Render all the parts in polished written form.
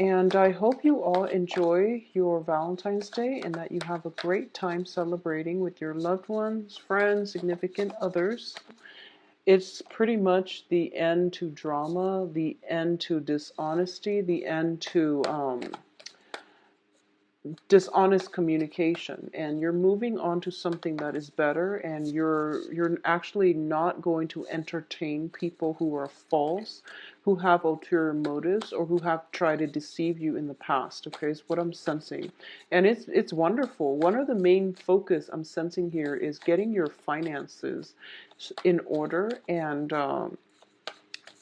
And I hope you all enjoy your Valentine's Day and that you have a great time celebrating with your loved ones, friends, significant others. It's pretty much the end to drama, the end to dishonesty, the end to dishonest communication, and you're moving on to something that is better, and you're actually not going to entertain people who are false, who have ulterior motives, or who have tried to deceive you in the past. Okay, is what I'm sensing. And it's wonderful. One of the main focus I'm sensing here is getting your finances in order, and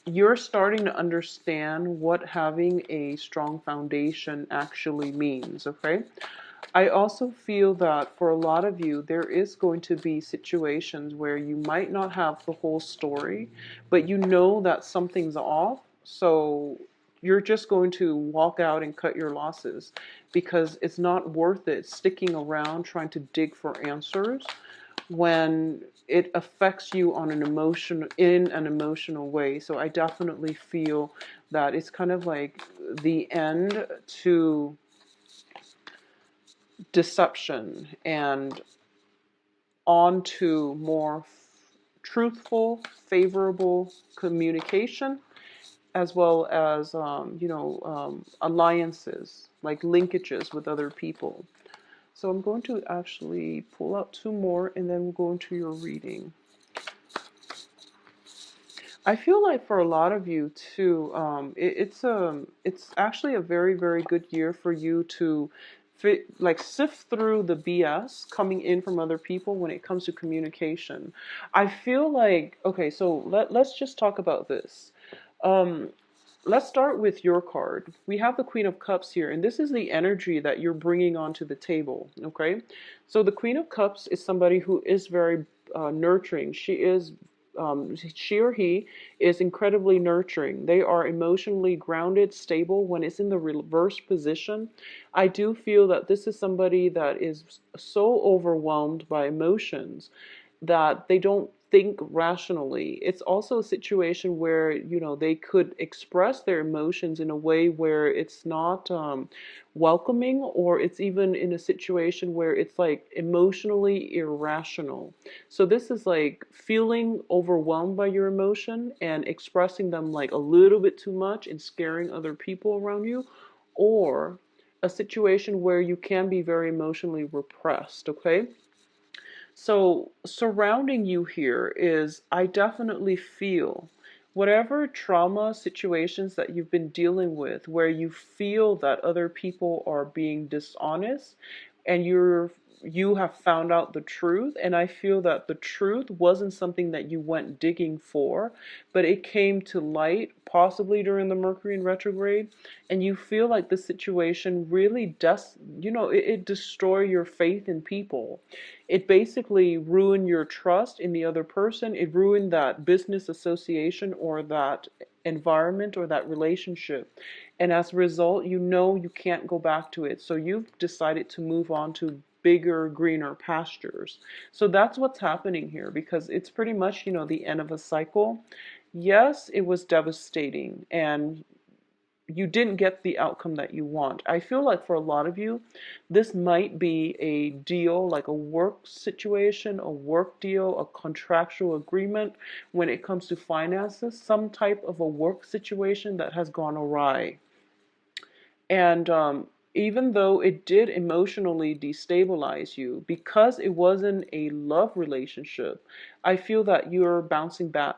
you're starting to understand what having a strong foundation actually means. Okay, I also feel that for a lot of you, there is going to be situations where you might not have the whole story, but you know that something's off. So you're just going to walk out and cut your losses because it's not worth it sticking around trying to dig for answers when it affects you on an emotional way. So I definitely feel that it's kind of like the end to deception and on to more truthful, favorable communication, as well as alliances, like linkages with other people. So I'm going to actually pull out two more, and then we'll go into your reading. I feel like for a lot of you too, it's actually a very, very good year for you to like sift through the BS coming in from other people when it comes to communication. I feel like, okay, so let's just talk about this. Um, let's start with your card. We have the Queen of Cups here, and this is the energy that you're bringing onto the table. Okay, so the Queen of Cups is somebody who is very nurturing. She or he is incredibly nurturing. They are emotionally grounded, stable. When it's in the reverse position, I do feel that this is somebody that is so overwhelmed by emotions that they don't think rationally. It's also a situation where, they could express their emotions in a way where it's not welcoming, or it's even in a situation where it's like emotionally irrational. So this is like feeling overwhelmed by your emotion and expressing them like a little bit too much and scaring other people around you, or a situation where you can be very emotionally repressed. Okay, so surrounding you here is, I definitely feel whatever trauma situations that you've been dealing with, where you feel that other people are being dishonest, and you have found out the truth, and I feel that the truth wasn't something that you went digging for, but it came to light possibly during the Mercury in retrograde, and you feel like the situation really does, it destroy your faith in people. It basically ruined your trust in the other person. It ruined that business association or that environment or that relationship. And as a result, you can't go back to it. So you've decided to move on to bigger, greener pastures. So that's what's happening here, because it's pretty much, the end of a cycle. Yes, it was devastating, and you didn't get the outcome that you want. I feel like for a lot of you, this might be a deal, like a work situation, a work deal, a contractual agreement when it comes to finances, some type of a work situation that has gone awry. And even though it did emotionally destabilize you, because it wasn't a love relationship, I feel that you're bouncing back.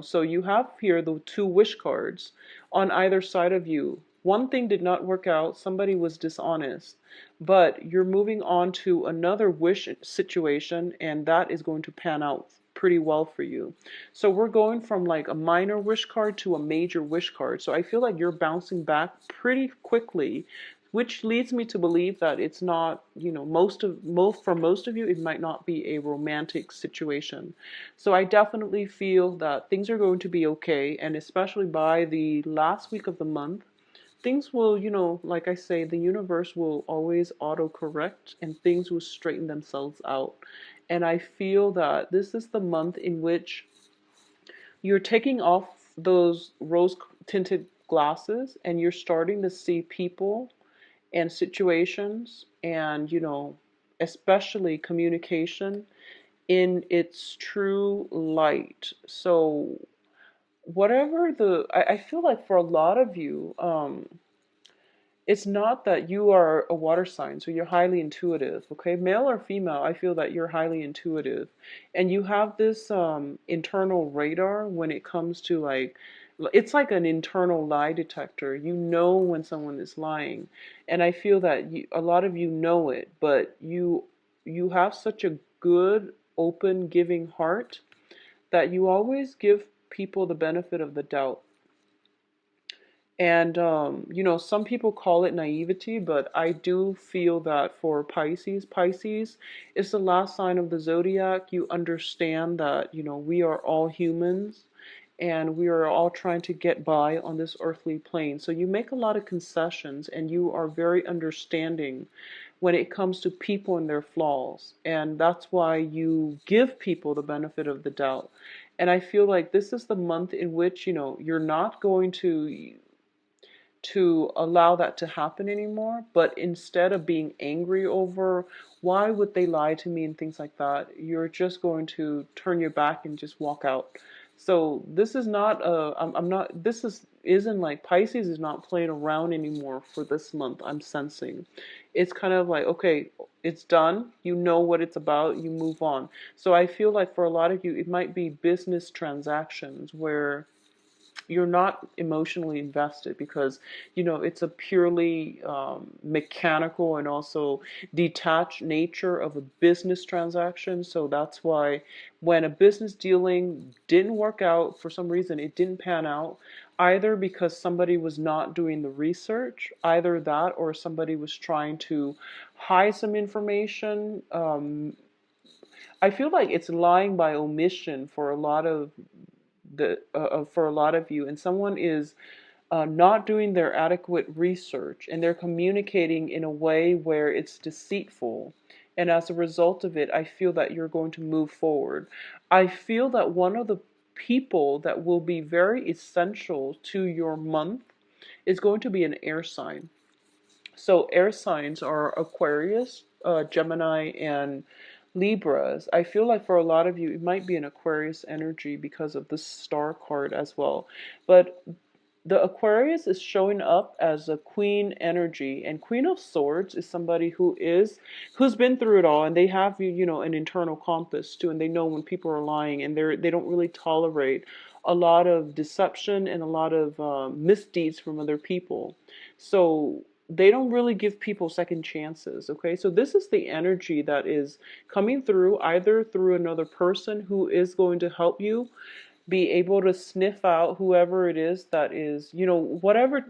So you have here the two wish cards on either side of you. One thing did not work out, somebody was dishonest, but you're moving on to another wish situation, and that is going to pan out pretty well for you. So we're going from like a minor wish card to a major wish card. So I feel like you're bouncing back pretty quickly, which leads me to believe that it's not, for most of you, it might not be a romantic situation. So I definitely feel that things are going to be okay, and especially by the last week of the month, things will, like I say, the universe will always auto-correct and things will straighten themselves out. And I feel that this is the month in which you're taking off those rose tinted glasses and you're starting to see people and situations and, especially communication in its true light. So, whatever I feel like for a lot of you, it's not that you are a water sign, so you're highly intuitive, okay? Male or female, I feel that you're highly intuitive. And you have this internal radar when it comes to like, it's like an internal lie detector. You know when someone is lying. And I feel that a lot of you know it, but you have such a good, open, giving heart that you always give people the benefit of the doubt. And, some people call it naivety, but I do feel that for Pisces is the last sign of the zodiac. You understand that, we are all humans and we are all trying to get by on this earthly plane. So you make a lot of concessions and you are very understanding when it comes to people and their flaws. And that's why you give people the benefit of the doubt. And I feel like this is the month in which, you're not going to allow that to happen anymore, but instead of being angry over why would they lie to me and things like that, you're just going to turn your back and just walk out. So this is not I'm not this is isn't like Pisces is not playing around anymore for this month. I'm sensing it's kind of like, okay, it's done, you know what it's about, you move on. So I feel like for a lot of you it might be business transactions where you're not emotionally invested because it's a purely mechanical and also detached nature of a business transaction. So that's why when a business dealing didn't work out for some reason, it didn't pan out, either because somebody was not doing the research, either that or somebody was trying to hide some information. I feel like it's lying by omission for a lot of for a lot of you, and someone is not doing their adequate research and they're communicating in a way where it's deceitful. And as a result of it, I feel that you're going to move forward. I feel that one of the people that will be very essential to your month is going to be an air sign. So air signs are Aquarius, Gemini, and Libras. I feel like for a lot of you, it might be an Aquarius energy because of the star card as well. But the Aquarius is showing up as a queen energy, and Queen of Swords is somebody who's been through it all, and they have an internal compass too, and they know when people are lying, and they don't really tolerate a lot of deception and a lot of misdeeds from other people. So they don't really give people second chances. Okay, so this is the energy that is coming through, either through another person who is going to help you be able to sniff out whoever it is that is, whatever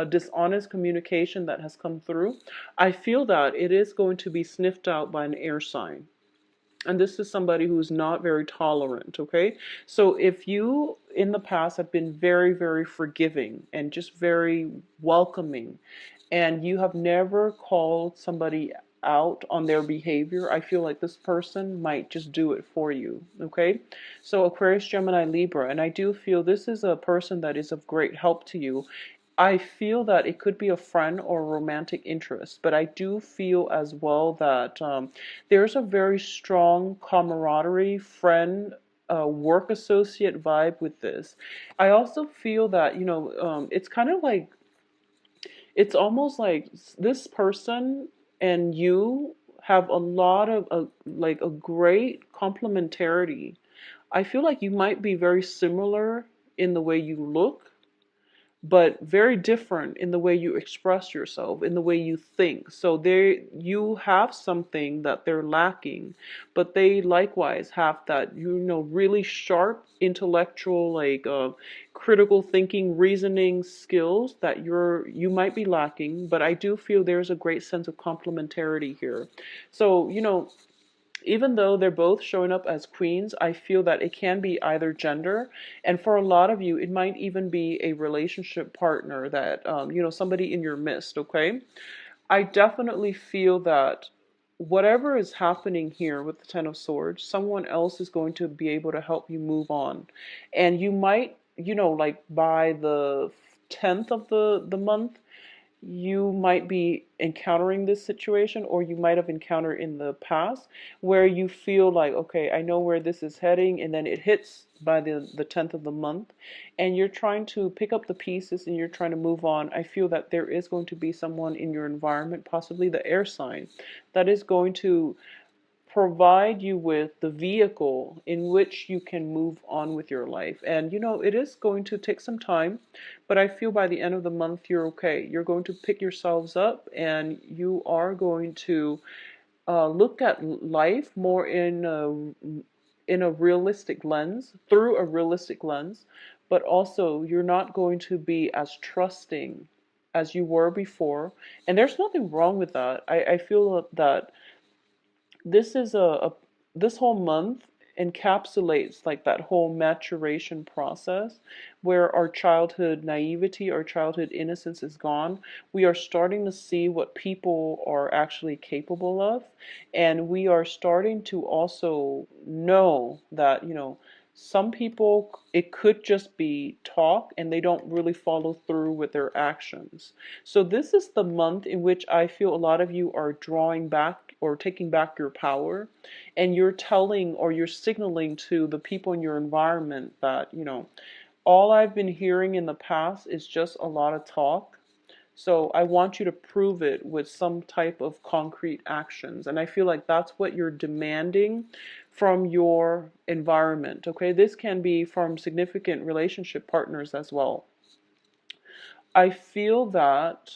dishonest communication that has come through. I feel that it is going to be sniffed out by an air sign. And this is somebody who's not very tolerant, okay? So if you in the past have been very, very forgiving and just very welcoming, and you have never called somebody out on their behavior, I feel like this person might just do it for you, okay? So Aquarius, Gemini, Libra, and I do feel this is a person that is of great help to you. I feel that it could be a friend or a romantic interest, but I do feel as well that there's a very strong camaraderie, friend, work associate vibe with this. I also feel that, it's kind of like, it's almost like this person and you have a lot of, like a great complementarity. I feel like you might be very similar in the way you look, but very different in the way you express yourself, in the way you think. So you have something that they're lacking, but they likewise have that, really sharp intellectual, like critical thinking, reasoning skills that you might be lacking. But I do feel there's a great sense of complementarity here. So, even though they're both showing up as queens, I feel that it can be either gender. And for a lot of you, it might even be a relationship partner that, somebody in your midst, okay? I definitely feel that whatever is happening here with the Ten of Swords, someone else is going to be able to help you move on. And you might, like by the 10th of the month, you might be encountering this situation, or you might have encountered in the past, where you feel like, okay, I know where this is heading, and then it hits by the 10th of the month, and you're trying to pick up the pieces and you're trying to move on. I feel that there is going to be someone in your environment, possibly the air sign, that is going to provide you with the vehicle in which you can move on with your life. And it is going to take some time, but I feel by the end of the month you're okay. You're going to pick yourselves up and you are going to look at life more in a realistic lens, through a realistic lens, but also you're not going to be as trusting as you were before. And there's nothing wrong with that. I feel that this is this whole month encapsulates like that whole maturation process where our childhood naivety, our childhood innocence is gone. We are starting to see what people are actually capable of, and we are starting to also know that, some people, it could just be talk and they don't really follow through with their actions. So this is the month in which I feel a lot of you are drawing back or taking back your power, and you're telling or you're signaling to the people in your environment that, all I've been hearing in the past is just a lot of talk. So I want you to prove it with some type of concrete actions. And I feel like that's what you're demanding from your environment. Okay, this can be from significant relationship partners as well. I feel that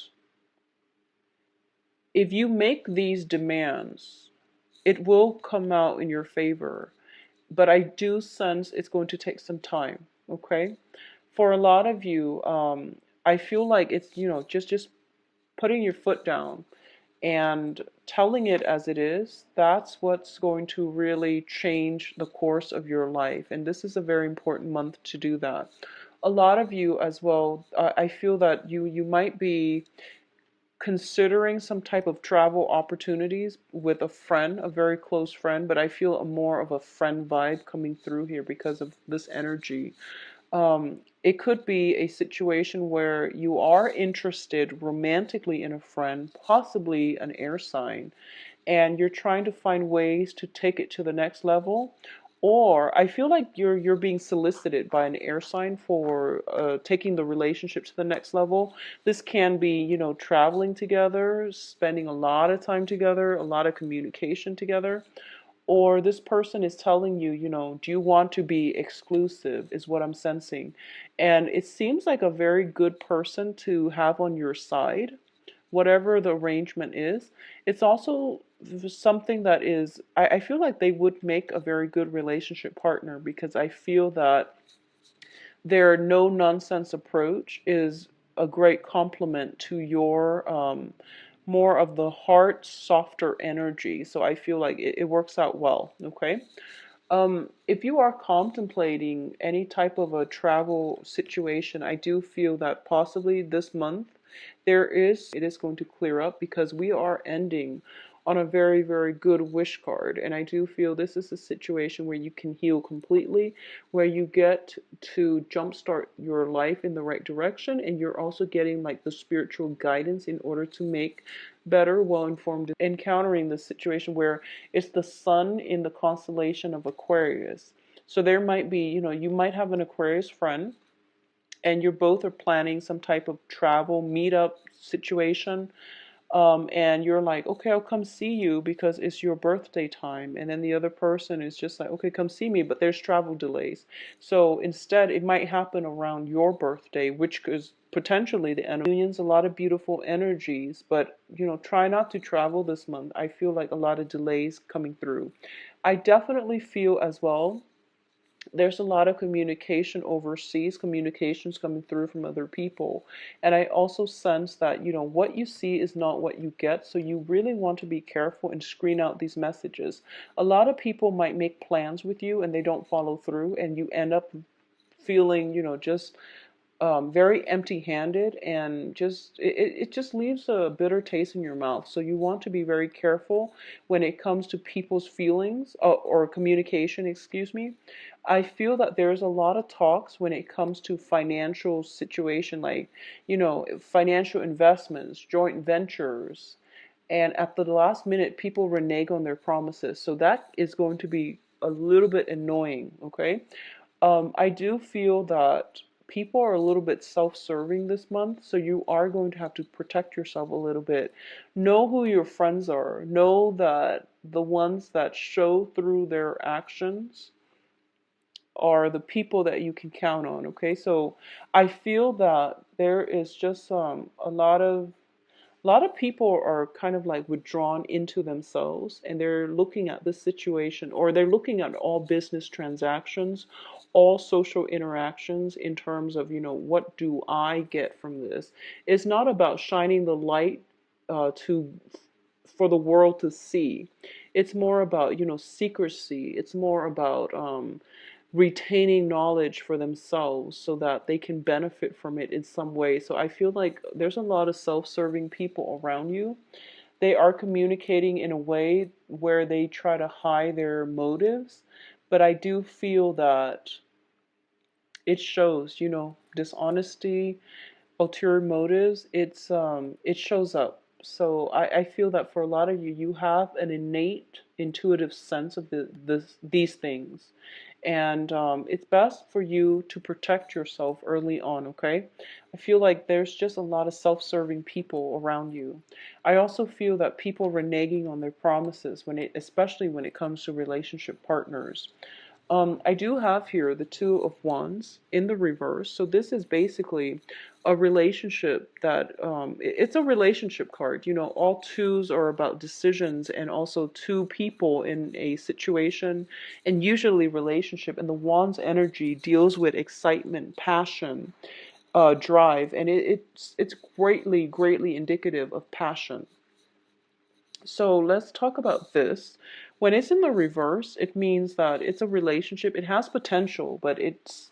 if you make these demands, it will come out in your favor. But I do sense it's going to take some time. Okay, for a lot of you, I feel like it's, just putting your foot down and telling it as it is. That's what's going to really change the course of your life. And this is a very important month to do that. A lot of you as well, I feel that you might be considering some type of travel opportunities with a friend, a very close friend, but I feel a more of a friend vibe coming through here because of this energy. It could be a situation where you are interested romantically in a friend, possibly an air sign, and you're trying to find ways to take it to the next level. Or I feel like you're being solicited by an air sign for taking the relationship to the next level. This can be, traveling together, spending a lot of time together, a lot of communication together. Or this person is telling you, do you want to be exclusive, is what I'm sensing. And it seems like a very good person to have on your side, whatever the arrangement is. It's also something that is, I feel like they would make a very good relationship partner, because I feel that their no nonsense approach is a great complement to your more of the heart, softer energy. So I feel like it works out well. Okay. If you are contemplating any type of a travel situation, I do feel that possibly this month it is going to clear up, because we are ending on a very, very good wish card. And I do feel this is a situation where you can heal completely, where you get to jumpstart your life in the right direction, and you're also getting like the spiritual guidance in order to make better, well-informed encountering the situation where it's the sun in the constellation of Aquarius. So there might be, you might have an Aquarius friend, and you're both are planning some type of travel meetup situation, and you're like, okay, I'll come see you because it's your birthday time. And then the other person is just like, okay, come see me, but there's travel delays. So instead, it might happen around your birthday, which is potentially the end of unions, a lot of beautiful energies, but try not to travel this month. I feel like a lot of delays coming through. I definitely feel as well there's a lot of communication overseas, communications coming through from other people. And I also sense that, what you see is not what you get. So you really want to be careful and screen out these messages. A lot of people might make plans with you and they don't follow through, and you end up feeling, just very empty-handed, and just it just leaves a bitter taste in your mouth. So you want to be very careful when it comes to people's feelings, or communication, excuse me. I feel that there's a lot of talks when it comes to financial situation, like, financial investments, joint ventures, and at the last minute, people renege on their promises. So that is going to be a little bit annoying, okay? I do feel that people are a little bit self-serving this month, so you are going to have to protect yourself a little bit. Know who your friends are. Know that the ones that show through their actions are the people that you can count on, okay? So I feel that there is just a lot of people are kind of like withdrawn into themselves, and they're looking at this situation, or they're looking at all business transactions, all social interactions in terms of, what do I get from this? It's not about shining the light to for the world to see. It's more about, secrecy. It's more about retaining knowledge for themselves so that they can benefit from it in some way. So I feel like there's a lot of self-serving people around you. They are communicating in a way where they try to hide their motives, but I do feel that it shows, dishonesty, ulterior motives. It shows up. So I feel that for a lot of you, you have an innate intuitive sense of these things, and it's best for you to protect yourself early on, okay? I feel like there's just a lot of self-serving people around you. I also feel that people reneging on their promises, especially when it comes to relationship partners. I do have here the Two of Wands in the reverse. So this is basically a relationship that, it's a relationship card. All twos are about decisions, and also two people in a situation, and usually relationship. And the Wands energy deals with excitement, passion, drive, and it's greatly, greatly indicative of passion. So let's talk about this. When it's in the reverse, it means that it's a relationship. It has potential, but it's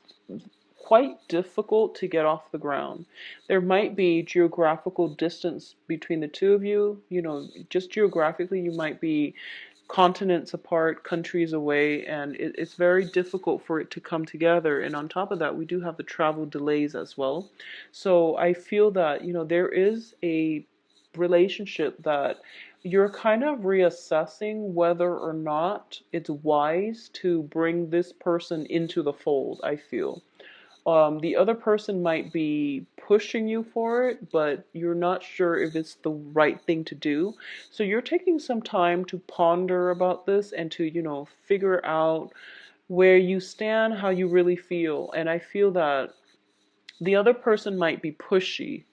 quite difficult to get off the ground. There might be geographical distance between the two of you. Just geographically, you might be continents apart, countries away, and it's very difficult for it to come together. And on top of that, we do have the travel delays as well. So I feel that, there is a relationship that you're kind of reassessing whether or not it's wise to bring this person into the fold, I feel. The other person might be pushing you for it, but you're not sure if it's the right thing to do. So you're taking some time to ponder about this and to, figure out where you stand, how you really feel. And I feel that the other person might be pushy.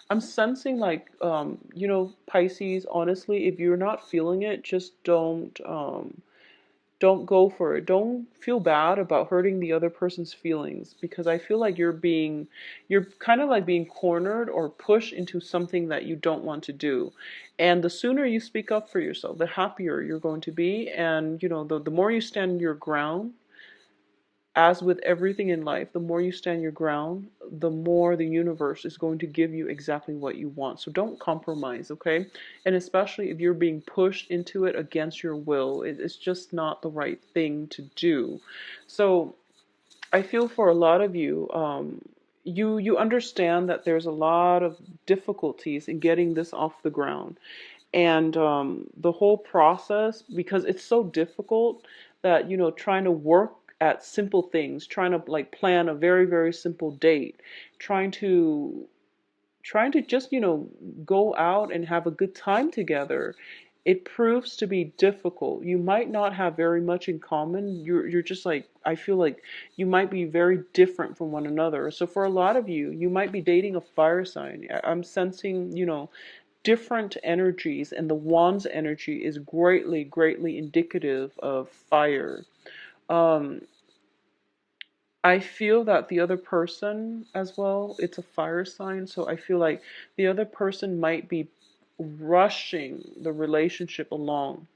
I'm sensing like, Pisces, honestly, if you're not feeling it, just don't go for it. Don't feel bad about hurting the other person's feelings, because I feel like you're kind of like being cornered or pushed into something that you don't want to do. And the sooner you speak up for yourself, the happier you're going to be. And, the more you stand your ground, as with everything in life, the more you stand your ground, the more the universe is going to give you exactly what you want. So don't compromise, okay? And especially if you're being pushed into it against your will, it's just not the right thing to do. So I feel for a lot of you, you understand that there's a lot of difficulties in getting this off the ground. And the whole process, because it's so difficult, that, trying to work at simple things, trying to like plan a very, very simple date, trying to just, go out and have a good time together, it proves to be difficult. You might not have very much in common. You're just like, I feel like you might be very different from one another. So for a lot of you, you might be dating a fire sign. I'm sensing, different energies, and the Wands energy is greatly, greatly indicative of fire. Um, I feel that the other person as well, it's a fire sign, so I feel like the other person might be rushing the relationship along.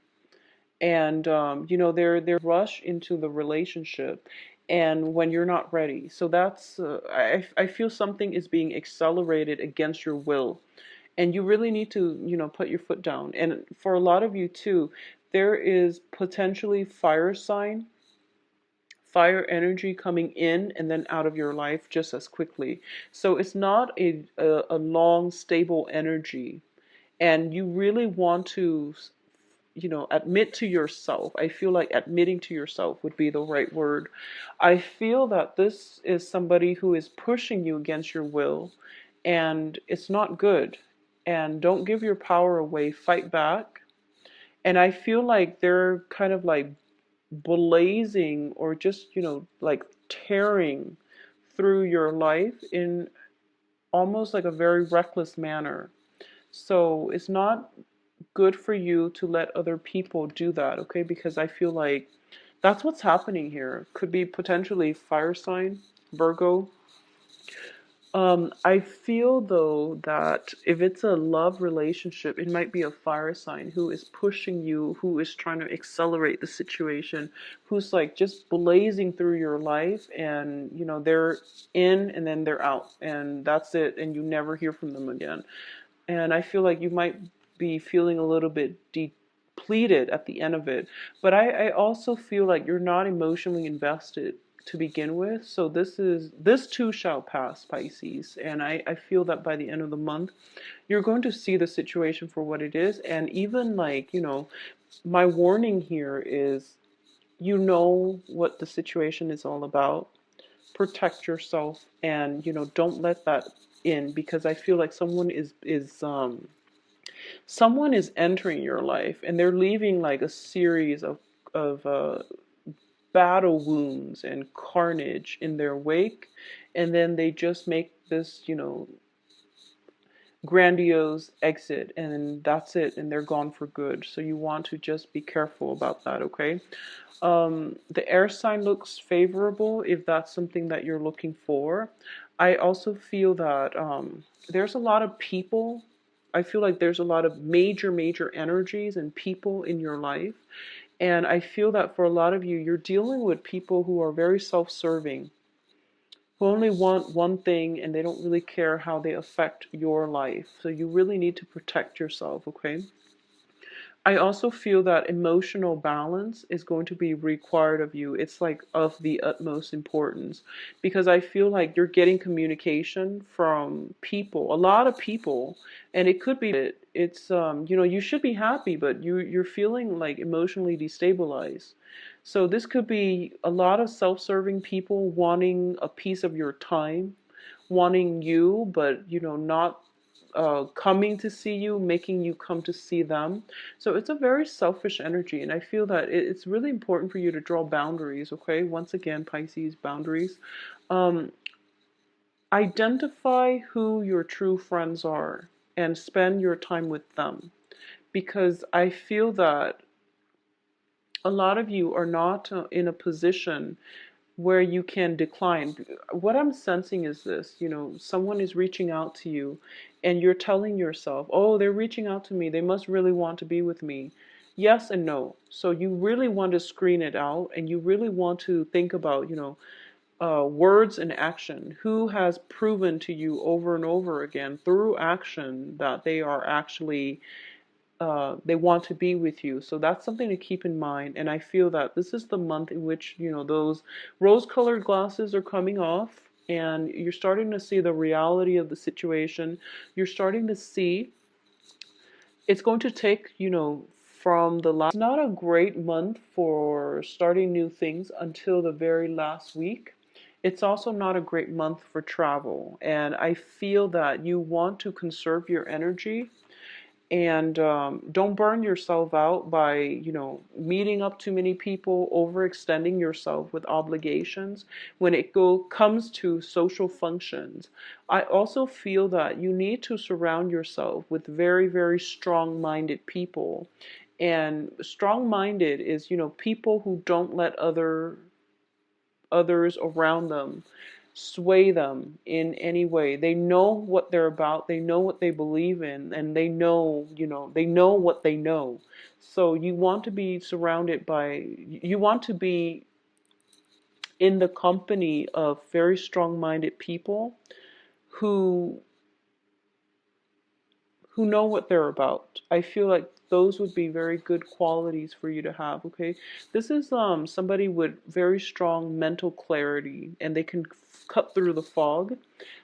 And they're rush into the relationship, and when you're not ready. So that's, I feel something is being accelerated against your will. And you really need to, put your foot down. And for a lot of you too, there is potentially fire energy coming in and then out of your life just as quickly. So it's not a long, stable energy. And you really want to, admit to yourself. I feel like admitting to yourself would be the right word. I feel that this is somebody who is pushing you against your will, and it's not good. And don't give your power away, fight back. And I feel like they're kind of like blazing or just, like tearing through your life in almost like a very reckless manner. So it's not good for you to let other people do that, okay? Because I feel like that's what's happening here. Could be potentially fire sign, Virgo. I feel though that if it's a love relationship, it might be a fire sign who is pushing you, who is trying to accelerate the situation, who's like just blazing through your life, and they're in and then they're out, and that's it, and you never hear from them again. And I feel like you might be feeling a little bit depleted at the end of it. But I also feel like you're not emotionally invested to begin with. So this too shall pass, Pisces. And I feel that by the end of the month, you're going to see the situation for what it is. And even like, my warning here is, what the situation is all about. Protect yourself, and don't let that in, because I feel like someone is entering your life, and they're leaving like a series of battle wounds and carnage in their wake, and then they just make this grandiose exit, and that's it, and they're gone for good. So you want to just be careful about that, okay? The air sign looks favorable if that's something that you're looking for. I also feel that there's a lot of people. I feel like there's a lot of major energies and people in your life. And I feel that for a lot of you, you're dealing with people who are very self-serving, who only want one thing, and they don't really care how they affect your life. So you really need to protect yourself, okay? I also feel that emotional balance is going to be required of you. It's like of the utmost importance, because I feel like you're getting communication from people, a lot of people, and it could be it's you should be happy, but you're feeling like emotionally destabilized. So this could be a lot of self-serving people wanting a piece of your time, wanting you, but not coming to see you, making you come to see them. So it's a very selfish energy, and I feel that it's really important for you to draw boundaries, okay? Once again, Pisces, boundaries. Um, Identify who your true friends are and spend your time with them, because I feel that a lot of you are not in a position where you can decline. What I'm sensing is this, someone is reaching out to you, and you're telling yourself, oh, they're reaching out to me, they must really want to be with me. Yes and no. So you really want to screen it out, and you really want to think about, words and action. Who has proven to you over and over again through action that they are actually they want to be with you. So that's something to keep in mind. And I feel that this is the month in which, those rose-colored glasses are coming off, and you're starting to see the reality of the situation. You're starting to see it's going to take, from the last, it's not a great month for starting new things until the very last week. It's also not a great month for travel. And I feel that you want to conserve your energy, and don't burn yourself out by meeting up too many people, overextending yourself with obligations when it comes to social functions. I also feel that you need to surround yourself with very strong-minded people. And strong-minded is people who don't let others around them sway them in any way. They know what they're about, they know what they believe in, and they know what they know. So you want to be surrounded by, you want to be in the company of very strong-minded people who know what they're about. I feel like those would be very good qualities for you to have, okay? This is somebody with very strong mental clarity, and they can cut through the fog.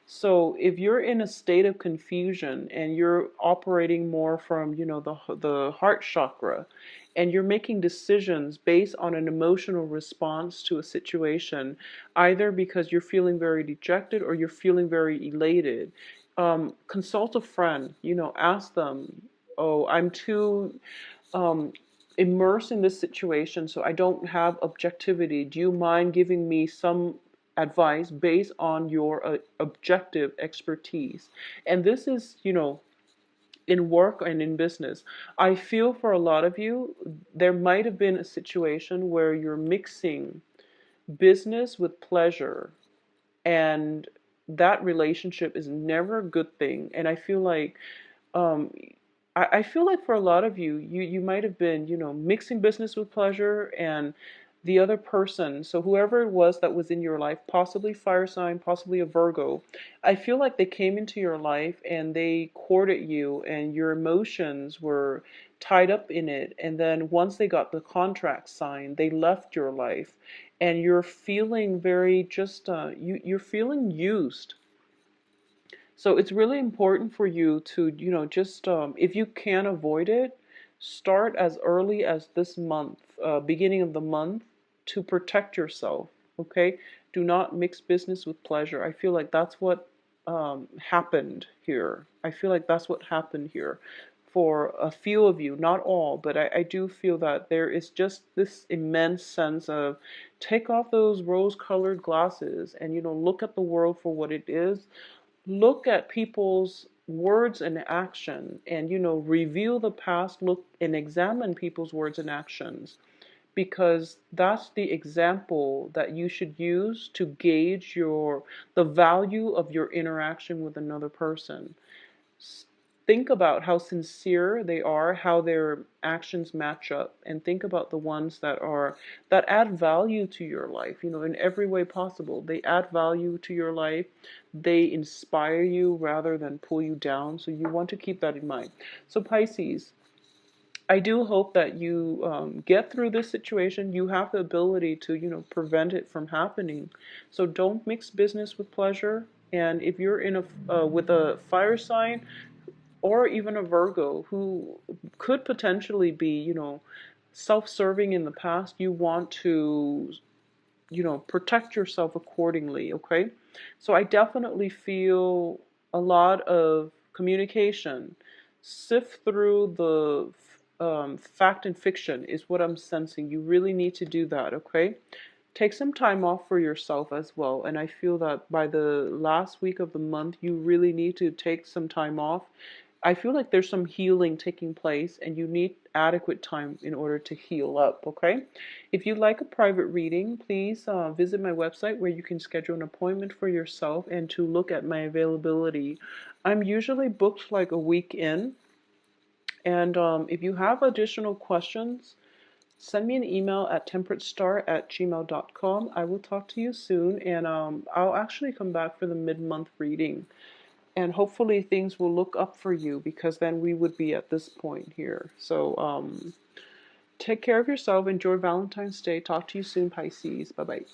So if you're in a state of confusion and you're operating more from, the heart chakra, and you're making decisions based on an emotional response to a situation, either because you're feeling very dejected or you're feeling very elated, consult a friend, ask them, oh, I'm too um, immersed in this situation, so I don't have objectivity. Do you mind giving me some advice based on your objective expertise? And this is, in work and in business. I feel for a lot of you, there might have been a situation where you're mixing business with pleasure, and that relationship is never a good thing. And I feel like um, I feel like for a lot of you, you might have been, mixing business with pleasure, and the other person, so whoever it was that was in your life, possibly fire sign, possibly a Virgo, I feel like they came into your life and they courted you, and your emotions were tied up in it. And then once they got the contract signed, they left your life, and you're feeling very just, you're feeling used. So it's really important for you to, just if you can avoid it, start as early as this month, beginning of the month, to protect yourself. Okay? Do not mix business with pleasure. I feel like that's what happened here. I feel like that's what happened here for a few of you, not all, but I do feel that there is just this immense sense of take off those rose-colored glasses and, look at the world for what it is. Look at people's words and action, and review the past, look and examine people's words and actions, because that's the example that you should use to gauge the value of your interaction with another person. Think about how sincere they are, how their actions match up, and think about the ones that add value to your life, in every way possible. They add value to your life. They inspire you rather than pull you down. So you want to keep that in mind. So Pisces, I do hope that you get through this situation. You have the ability to, prevent it from happening. So don't mix business with pleasure. And if you're in a with a fire sign, or even a Virgo who could potentially be, self-serving in the past, you want to, protect yourself accordingly, okay? So I definitely feel a lot of communication. Sift through the fact and fiction is what I'm sensing. You really need to do that, okay? Take some time off for yourself as well. And I feel that by the last week of the month, you really need to take some time off. I feel like there's some healing taking place, and you need adequate time in order to heal up, okay? If you'd like a private reading, please visit my website where you can schedule an appointment for yourself and to look at my availability. I'm usually booked like a week in, and if you have additional questions, send me an email at temperatestar@gmail.com. I will talk to you soon, and I'll actually come back for the mid-month reading. And hopefully things will look up for you, because then we would be at this point here. So take care of yourself. Enjoy Valentine's Day. Talk to you soon, Pisces. Bye-bye.